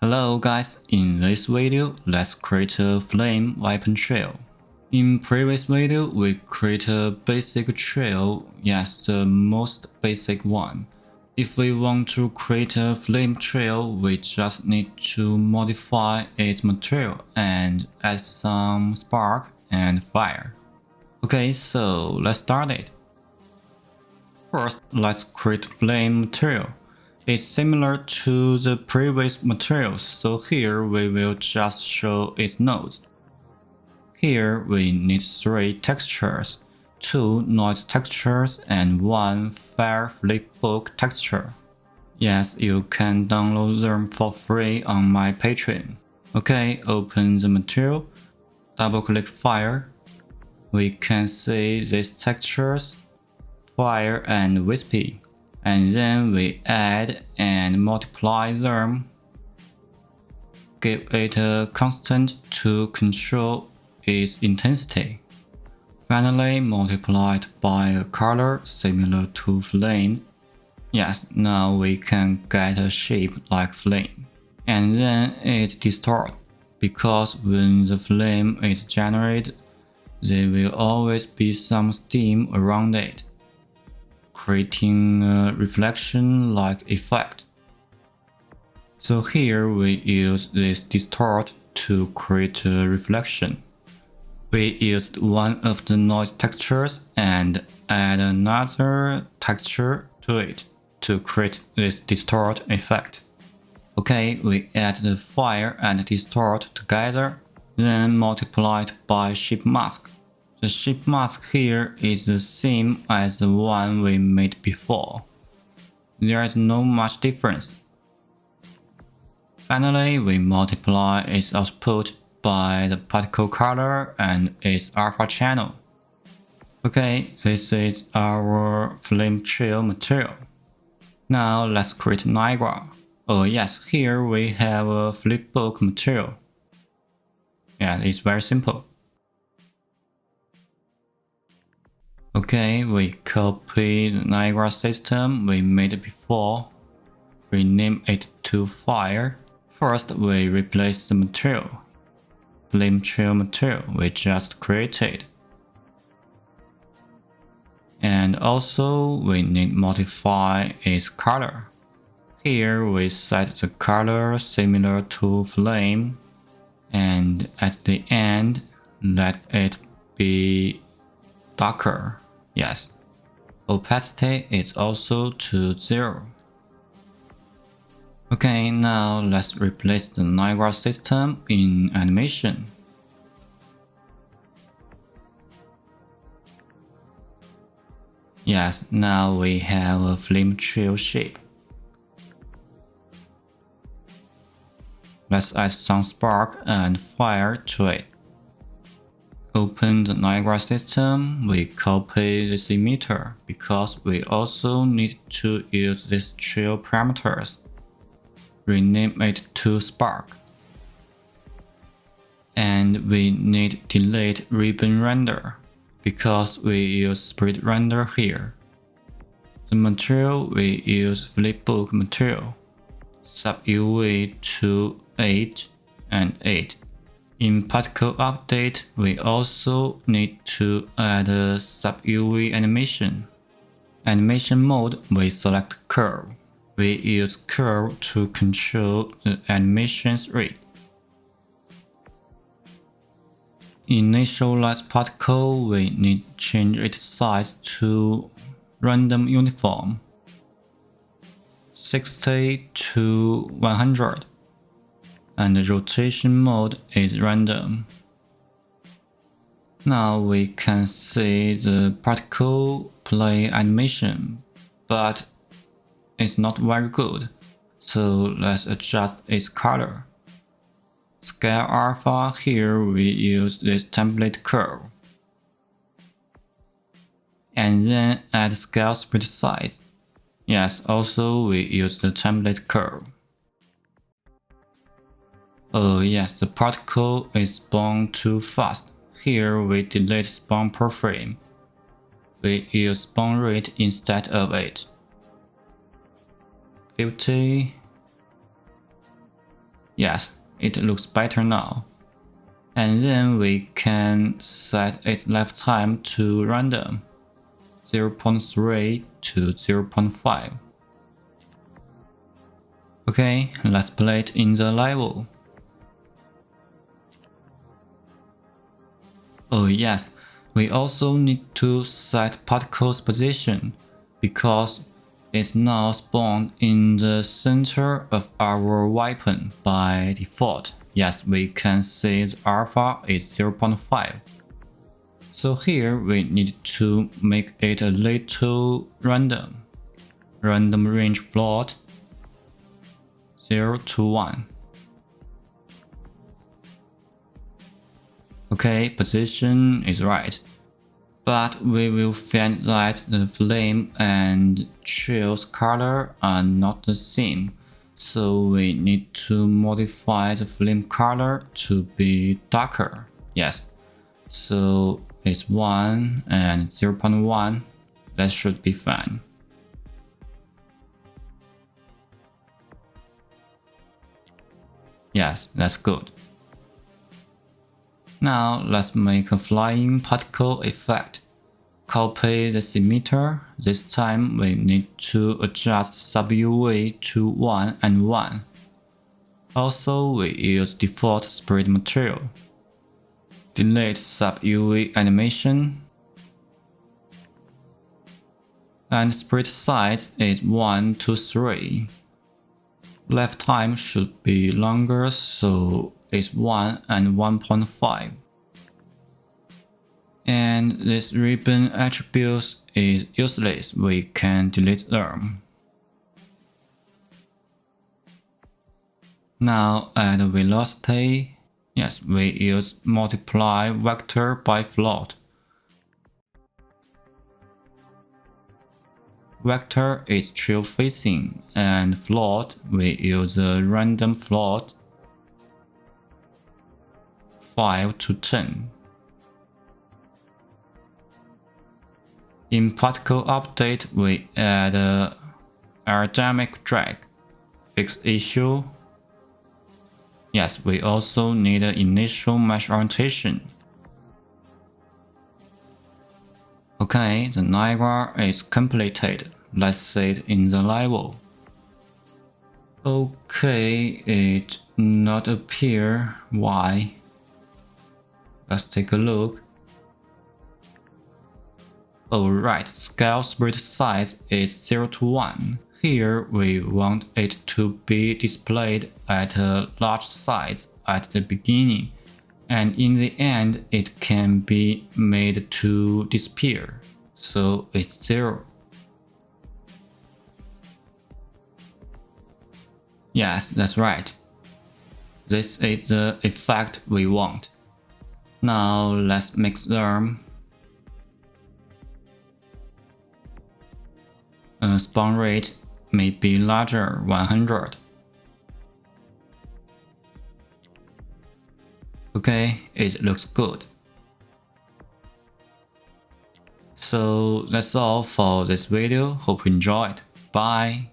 Hello guys, in this video, let's create a flame weapon trail. In previous video, we create a basic trail, yes, the most basic one. If we want to create a flame trail, we just need to modify its material and add some spark and fire. Okay, so let's start it. First, let's create flame material. It's similar to the previous materials, so here we will just show its nodes. Here we need 3 textures, 2 noise textures and 1 fire flipbook texture. Yes, you can download them for free on my Patreon. Okay, open the material, double click fire. We can see these textures, fire and wispy. And then we add and multiply them. Give it a constant to control its intensity. Finally, multiply it by a color similar to flame. Yes, now we can get a shape like flame. And then it distorts, because when the flame is generated, there will always be some steam around it, creating a reflection-like effect. So here we use this distort to create a reflection. We used one of the noise textures and add another texture to it to create this distort effect. Okay, we add the fire and distort together, then multiply it by shape mask. The shape mask here is the same as the one we made before. There is no much difference. Finally, we multiply its output by the particle color and its alpha channel. Okay, this is our flame trail material. Now let's create Niagara. Oh yes, here we have a flipbook material. Yeah, it's very simple. Okay, we copy the Niagara system we made before. Rename it to fire. First, we replace the material. Flame trail material we just created. And also, we need modify its color. Here we set the color similar to flame. And at the end, let it be darker. Yes. Opacity is also to 0. Okay, now let's replace the Niagara system in animation. Yes, now we have a flame trail shape. Let's add some spark and fire to it. Open the Niagara system, we copy this emitter because we also need to use these trail parameters. Rename it to spark. And we need delete ribbon render because we use split render here. The material we use flipbook material, sub UV to 8 and 8. In particle update, we also need to add a sub-UV animation. Animation mode, we select curve. We use curve to control the animation's rate. Initialize particle, we need to change its size to random uniform. 60 to 100. And the rotation mode is random. Now we can see the particle play animation, but it's not very good, so let's adjust its color. Scale alpha, here we use this template curve. And then add scale split size. Yes, also we use the template curve. Oh yes, the particle is spawned too fast. Here we delete spawn per frame. We use spawn rate instead of it. 50. Yes, it looks better now. And then we can set its lifetime to random, 0.3 to 0.5. Okay, let's play it in the level. Oh yes, we also need to set particle's position, because it's now spawned in the center of our weapon by default. Yes, we can see the alpha is 0.5. So here we need to make it a little random. Random range float 0 to 1. Okay, position is right. But we will find that the flame and trail's color are not the same. So we need to modify the flame color to be darker. Yes. So it's 1 and 0.1. That should be fine. Yes, that's good. Now let's make a flying particle effect. Copy the emitter. This time we need to adjust sub-UV to 1 and 1. Also, we use default sprayed material. Delete sub-UV animation. And sprayed size is 1 to 3. Lifetime should be longer, so it's 1 and 1.5. And this ribbon attributes is useless, we can delete them. Now add velocity. Yes, we use multiply vector by float. Vector is trail facing, and float we use a random float 5 to 10. In particle update we add aerodynamic drag, fix issue. Yes, we also need an initial mesh orientation. Okay, the Niagara is completed. Let's see it in the level. Okay, it not appear. Why? Let's take a look. Alright, scale spread size is 0 to 1. Here we want it to be displayed at a large size at the beginning, and in the end it can be made to disappear, so it's 0. Yes, that's right. This is the effect we want. Now let's mix them. Spawn rate may be larger 100. Okay, it looks good. So that's all for this video. Hope you enjoyed. Bye.